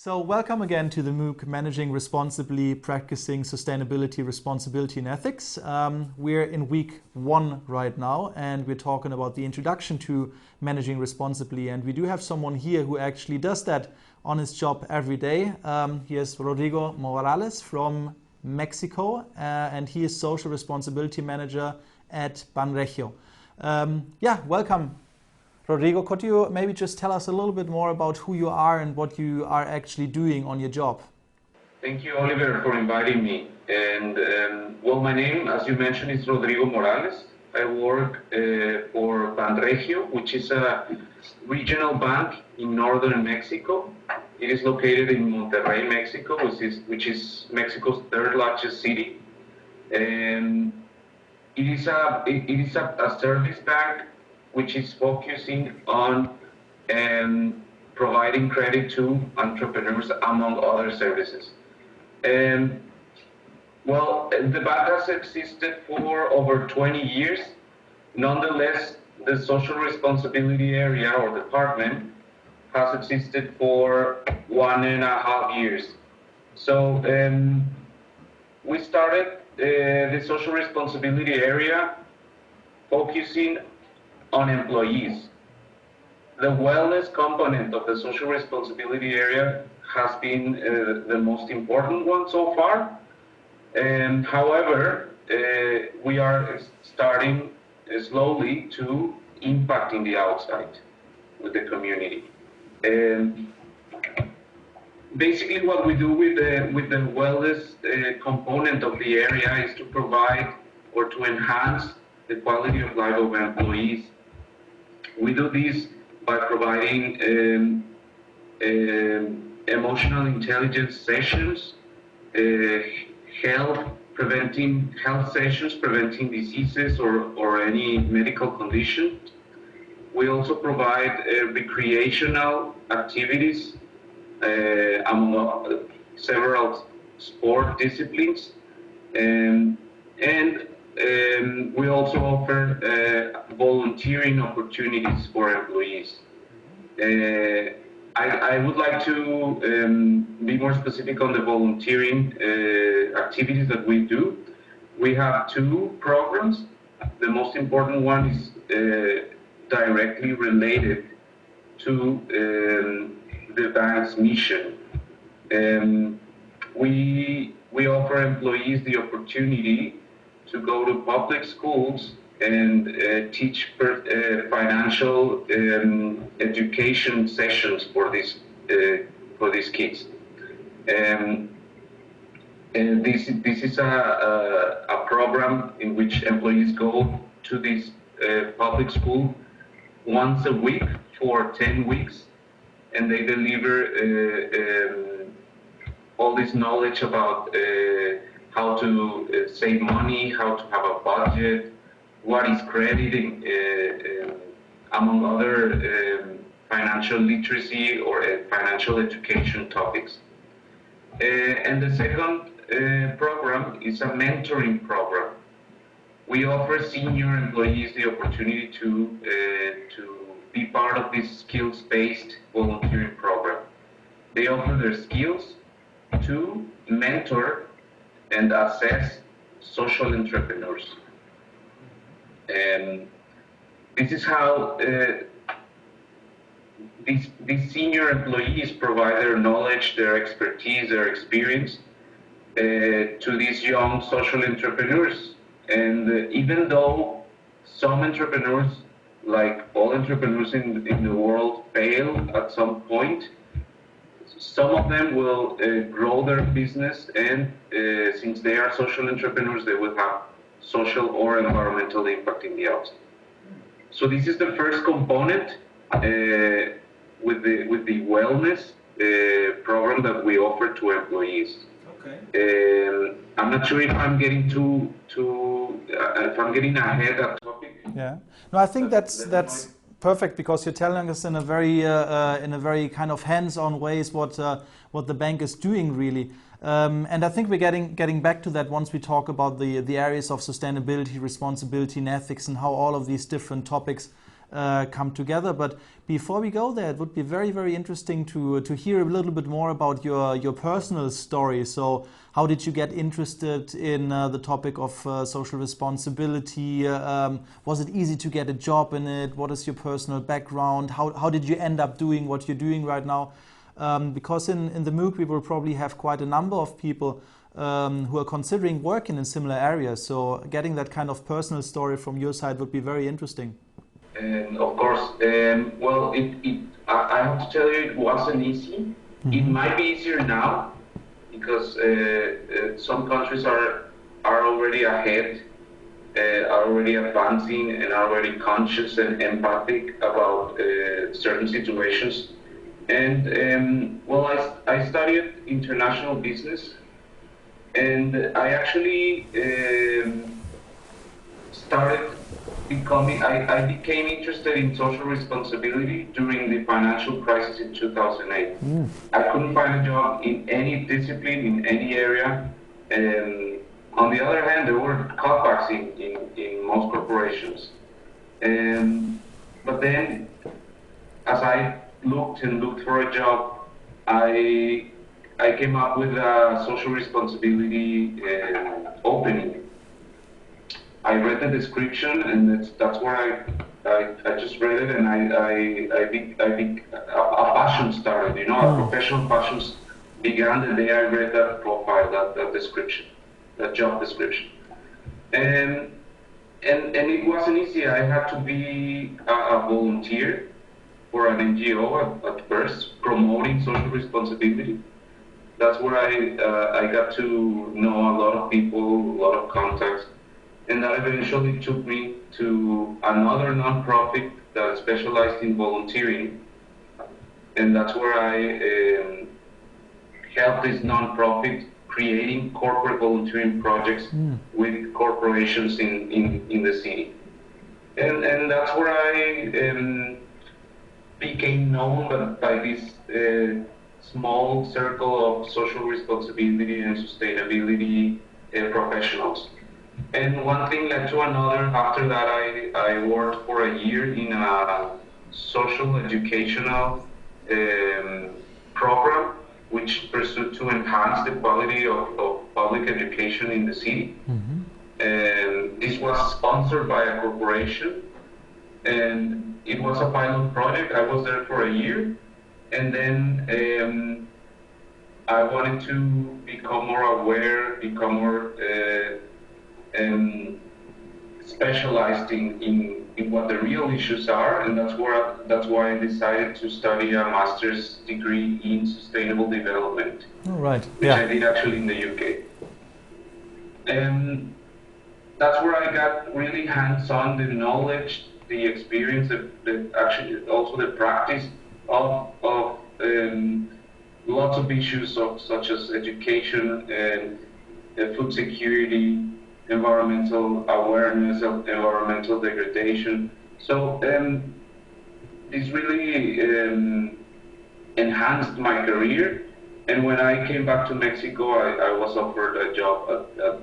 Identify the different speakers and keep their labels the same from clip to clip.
Speaker 1: So welcome again to the MOOC, Managing Responsibly, Practicing Sustainability, Responsibility and Ethics. We're in week 1 right now, and we're talking about the introduction to managing responsibly. And we do have someone here who actually does that on his job every day. Here's Rodrigo Morales from Mexico, and he is Social Responsibility Manager at Banregio. Welcome. Rodrigo, could you maybe just tell us a little bit more about who you are and what you are actually doing on your job?
Speaker 2: Thank you, Oliver, for inviting me. And my name, as you mentioned, is Rodrigo Morales. I work for Banregio, which is a regional bank in northern Mexico. It is located in Monterrey, Mexico, which is Mexico's third largest city. And it is a service bank which is focusing on providing credit to entrepreneurs, among other services. The bank has existed for over 20 years. Nonetheless, the social responsibility area or department has existed for 1.5 years. So we started the social responsibility area focusing on employees. The wellness component of the social responsibility area has been the most important one so far. However, we are starting slowly to impact in the outside with the community. Basically, what we do with the wellness component of the area is to provide or to enhance the quality of life of employees. We do this by providing emotional intelligence sessions, health sessions, preventing diseases or any medical condition. We also provide recreational activities among several sport disciplines, and we also offer volunteering opportunities for employees. I would like to be more specific on the volunteering activities that we do. We have 2 programs. The most important one is directly related to the bank's mission. We offer employees the opportunity to go to public schools and teach financial education sessions for these kids. And this is a program in which employees go to this public school once a week for 10 weeks, and they deliver all this knowledge about how to save money, how to have a budget, what is crediting, among other financial literacy or financial education topics. And the second program is a mentoring program. We offer senior employees the opportunity to be part of this skills-based volunteering program. They offer their skills to mentor and assess social entrepreneurs. And this is how these senior employees provide their knowledge, their expertise, their experience to these young social entrepreneurs. And even though some entrepreneurs, like all entrepreneurs in the world, fail at some point, some of them will grow their business, and since they are social entrepreneurs, they will have social or environmental impact in the outside. So this is the first component with the wellness program that we offer to employees.
Speaker 1: Okay.
Speaker 2: I'm not sure if I'm getting if I'm getting ahead of topic.
Speaker 1: Yeah. No, I think that's perfect, because you're telling us in a very kind of hands-on ways what the bank is doing really. And I think we're getting back to that once we talk about the areas of sustainability, responsibility and ethics, and how all of these different topics come together. But before we go there, it would be very, very interesting to hear a little bit more about your personal story. So how did you get interested in the topic of social responsibility? Was it easy to get a job in it? What is your personal background? How did you end up doing what you're doing right now? Because in the MOOC we will probably have quite a number of people who are considering working in similar areas. So getting that kind of personal story from your side would be very interesting.
Speaker 2: Of course. Well, I have to tell you, it wasn't easy. Mm-hmm. It might be easier now because some countries are already ahead, are already advancing, and are already conscious and empathic about certain situations. And well, I studied international business, and I actually I became interested in social responsibility during the financial crisis in 2008. I couldn't find a job in any discipline, in any area. And on the other hand, there were cutbacks in most corporations. But then, as I looked for a job, I came up with a social responsibility opening. I read the description, and that's where I just read it, and a passion started. You know, a professional passion began the day I read that profile, that description, that job description, and it wasn't easy. I had to be a volunteer for an NGO at first, promoting social responsibility. That's where I got to know a lot of people, a lot of contacts. And that eventually took me to another nonprofit that specialized in volunteering. And that's where I helped this nonprofit creating corporate volunteering projects with corporations in the city. And that's where I became known by this small circle of social responsibility and sustainability professionals. And one thing led to another. After that, I worked for a year in a social educational program, which pursued to enhance the quality of public education in the city. And this was sponsored by a corporation, and it was a pilot project. I was there for a year, and then I wanted to become more aware, become more specialized in what the real issues are, and that's why I decided to study a master's degree in sustainable development.
Speaker 1: Oh, right.
Speaker 2: Which I did actually in the UK. And that's where I got really hands-on, the knowledge, the experience, actually also the practice of lots of issues such as education and food security, environmental awareness of environmental degradation. So this really enhanced my career. And when I came back to Mexico, I was offered a job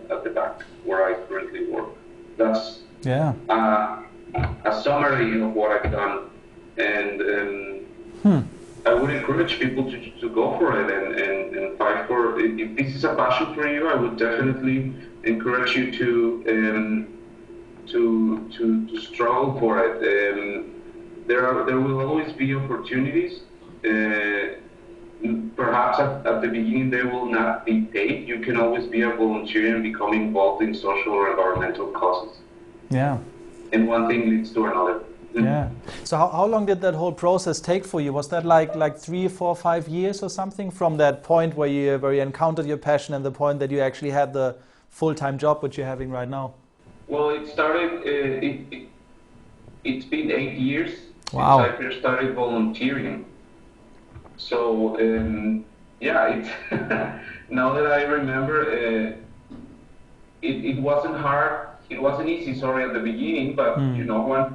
Speaker 2: at the bank where I currently work. That's a summary of what I've done. And I would encourage people to go for it and fight for it. If this is a passion for you, I would definitely encourage you to struggle for it. There will always be opportunities. Perhaps at the beginning they will not be paid. You can always be a volunteer and become involved in social or environmental causes.
Speaker 1: Yeah.
Speaker 2: And one thing leads to another.
Speaker 1: Yeah. So how long did that whole process take for you? Was that like 3, 4, 5 years or something from that point where you encountered your passion and the point that you actually had the full-time job which you're having right now?
Speaker 2: Well, it started. It's been 8 years since I first started volunteering. So it's now that I remember, it wasn't hard. It wasn't easy, at the beginning, but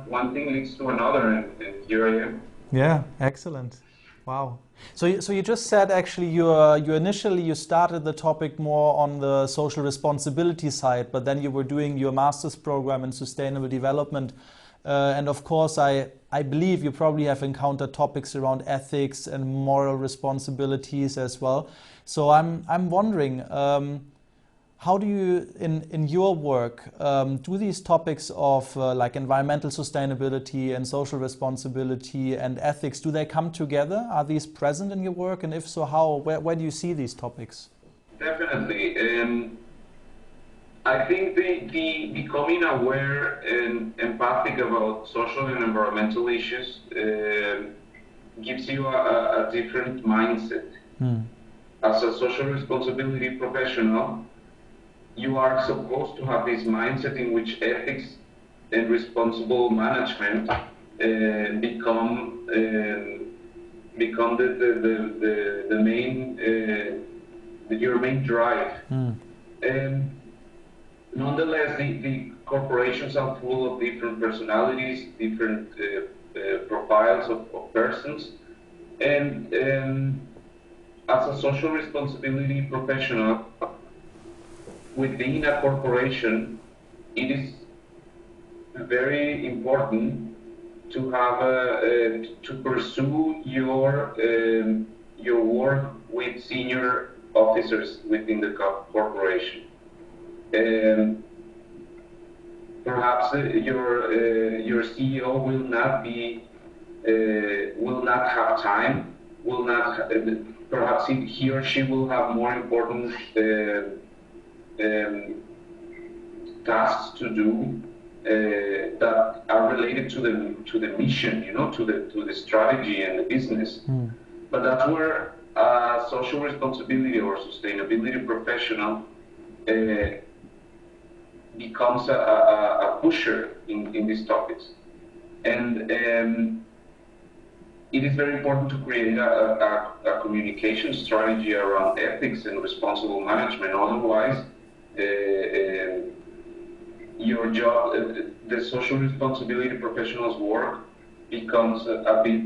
Speaker 2: one thing leads to another, and here I am.
Speaker 1: Yeah, excellent. Wow. So you just said actually you initially started the topic more on the social responsibility side, but then you were doing your master's program in sustainable development And of course, I believe you probably have encountered topics around ethics and moral responsibilities as well. So I'm wondering, how do you, in your work, do these topics of like environmental sustainability and social responsibility and ethics, do they come together? Are these present in your work? And if so, how? Where do you see these topics?
Speaker 2: Definitely. I think the becoming aware and empathic about social and environmental issues gives you a different mindset. As a social responsibility professional, you are supposed to have this mindset in which ethics and responsible management become the main your main drive. Nonetheless, the corporations are full of different personalities, different profiles of persons, and as a social responsibility professional within a corporation, it is very important to have to pursue your work with senior officers within the corporation. Perhaps your CEO will not have time, perhaps he or she will have more important tasks to do that are related to the mission, to the strategy and the business. But that's where social responsibility or sustainability professional becomes a pusher in these topics. And it is very important to create a communication strategy around ethics and responsible management. Otherwise, your job, the social responsibility professional's work becomes a bit,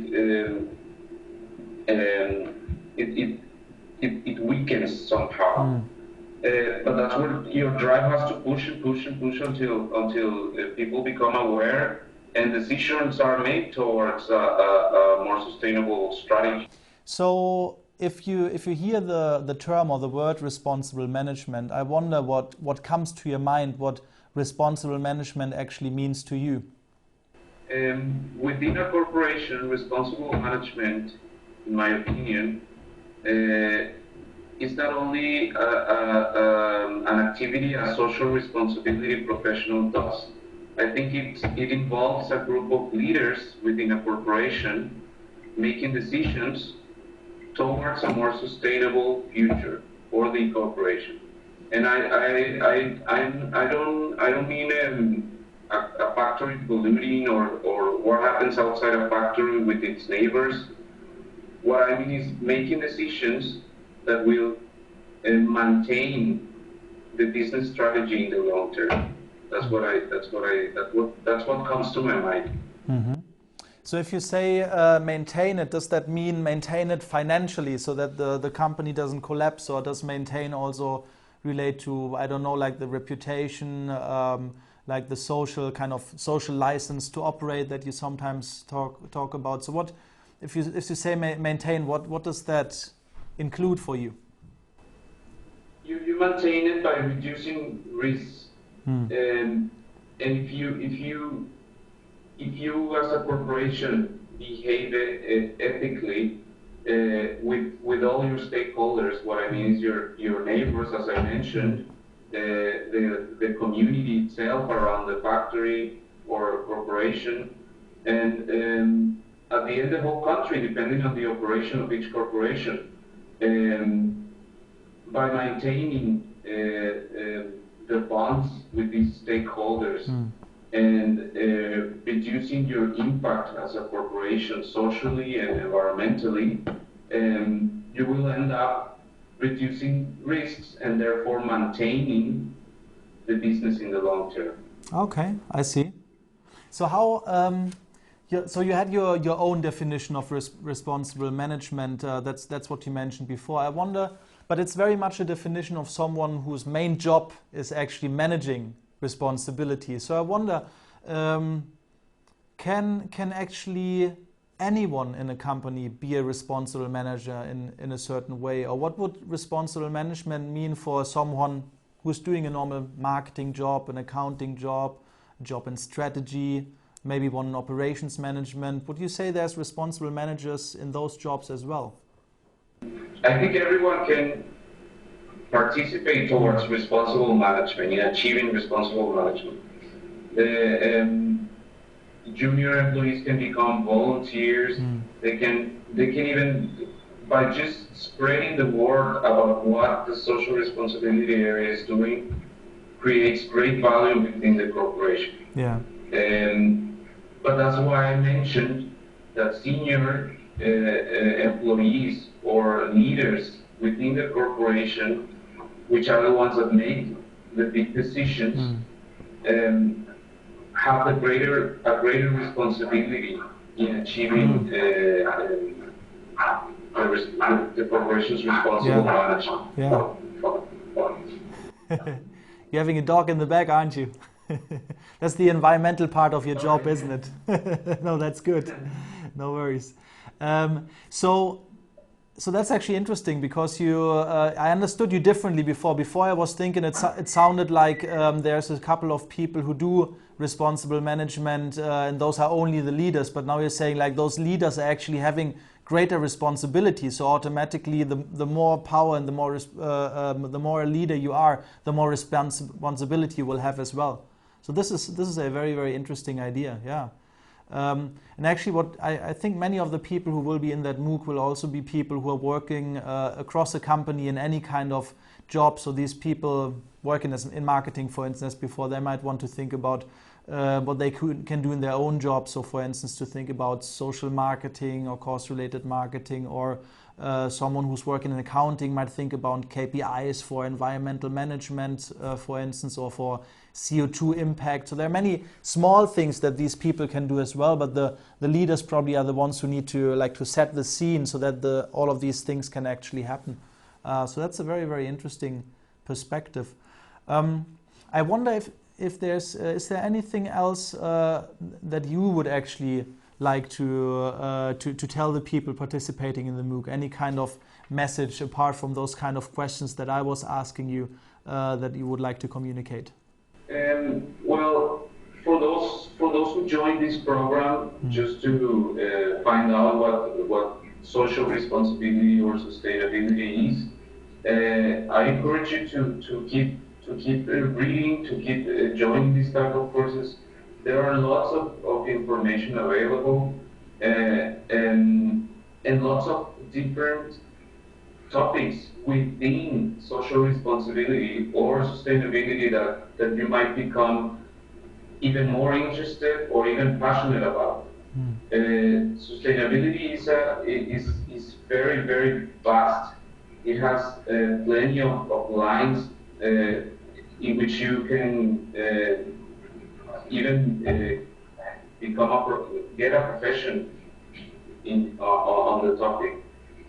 Speaker 2: it weakens somehow. But that's where your drive has to push and push and push until people become aware and decisions are made towards a more sustainable strategy.
Speaker 1: So if you hear the term or the word responsible management, I wonder what comes to your mind, what responsible management actually means to you.
Speaker 2: Within a corporation, responsible management, in my opinion, is not only an activity a social responsibility professional does. I think it involves a group of leaders within a corporation making decisions towards a more sustainable future for the corporation. And I don't mean a factory polluting or what happens outside a factory with its neighbors. What I mean is making decisions that will maintain the business strategy in the long term. That's what comes to my mind.
Speaker 1: Mm-hmm. So if you say maintain it, does that mean maintain it financially so that the company doesn't collapse, or does maintain also relate to, I don't know, like the reputation, like the social license to operate that you sometimes talk about? So what, if you say maintain, what does that include for you?
Speaker 2: You maintain it by reducing risks. And if you as a corporation behave ethically with all your stakeholders, what I mean is your neighbors, as I mentioned, the community itself around the factory or corporation, and at the end the whole country, depending on the operation of each corporation, by maintaining the bonds with these stakeholders and reducing your impact as a corporation socially and environmentally, you will end up reducing risks and therefore maintaining the business in the long term.
Speaker 1: Okay, I see. So how? So you had your own definition of responsible management. That's what you mentioned before. I wonder, but it's very much a definition of someone whose main job is actually managing responsibility. So I wonder, can actually anyone in a company be a responsible manager in a certain way? Or what would responsible management mean for someone who's doing a normal marketing job, an accounting job, a job in strategy, maybe one in operations management? Would you say there's responsible managers in those jobs as well?
Speaker 2: I think everyone can participate towards responsible management, in achieving responsible management. The junior employees can become volunteers. They can even, by just spreading the word about what the social responsibility area is doing, creates great value within the corporation.
Speaker 1: Yeah.
Speaker 2: But that's why I mentioned that senior employees or leaders within the corporation, which are the ones that make the big decisions, have a greater responsibility in achieving the corporation's responsible management.
Speaker 1: Yeah. You're having a dog in the back, aren't you? That's the environmental part of your job, isn't it? No, that's good. No worries. So that's actually interesting because I understood you differently before. Before I was thinking it sounded like there's a couple of people who do responsible management and those are only the leaders. But now you're saying like those leaders are actually having greater responsibility. So automatically the more power and the more a leader you are, the more responsibility you will have as well. So this is a very, very interesting idea. Yeah. And actually what I think many of the people who will be in that MOOC will also be people who are working across a company in any kind of job. So these people working in marketing, for instance, before, they might want to think about what they can do in their own job. So for instance, to think about social marketing or course-related marketing, or someone who's working in accounting might think about KPIs for environmental management, for instance, or for CO2 impact. So there are many small things that these people can do as well, but the leaders probably are the ones who need to set the scene so that all of these things can actually happen. So that's a very, very interesting perspective. I wonder if is there anything else that you would actually like to tell the people participating in the MOOC? Any kind of message apart from those kind of questions that I was asking you that you would like to communicate?
Speaker 2: Well, for those who join this program, just to find out what social responsibility or sustainability is, I encourage you to keep reading, to keep joining these type of courses. There are lots of information available, and lots of different topics within social responsibility or sustainability that you might become even more interested or even passionate about. Sustainability is very, very vast. It has plenty of lines in which you can even get a profession on the topic.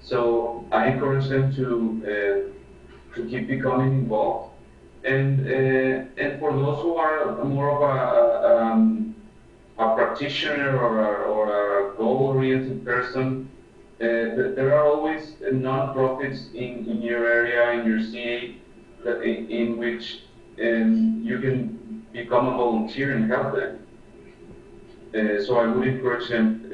Speaker 2: So I encourage them to keep becoming involved, and for those who are more of a practitioner or a goal-oriented person, there are always non-profits in your area, in your city, in which you can become a volunteer and help them. So I would encourage them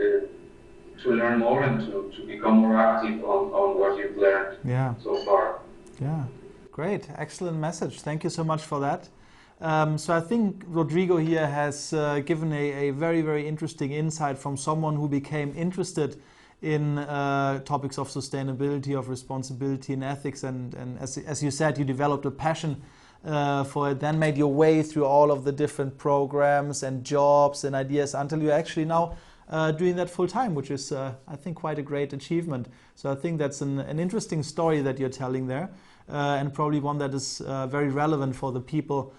Speaker 2: to learn more and to become more active on what you've learned so far.
Speaker 1: Yeah, great, excellent message. Thank you so much for that. So I think Rodrigo here has given a very, very interesting insight from someone who became interested in topics of sustainability, of responsibility and ethics, and as you said, you developed a passion for it, then made your way through all of the different programs and jobs and ideas until you're actually now doing that full time, which is, I think, quite a great achievement. So I think that's an interesting story that you're telling there, and probably one that is very relevant for the people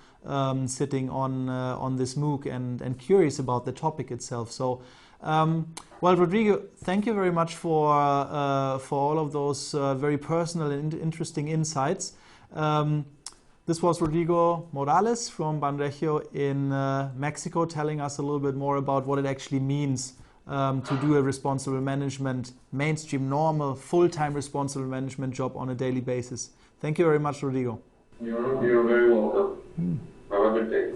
Speaker 1: sitting on this MOOC and curious about the topic itself. So, well, Rodrigo, thank you very much for all of those very personal and interesting insights. This was Rodrigo Morales from Banregio in Mexico, telling us a little bit more about what it actually means to do a responsible management, mainstream, normal, full-time responsible management job on a daily basis. Thank you very much, Rodrigo.
Speaker 2: You're very welcome. Have a good day.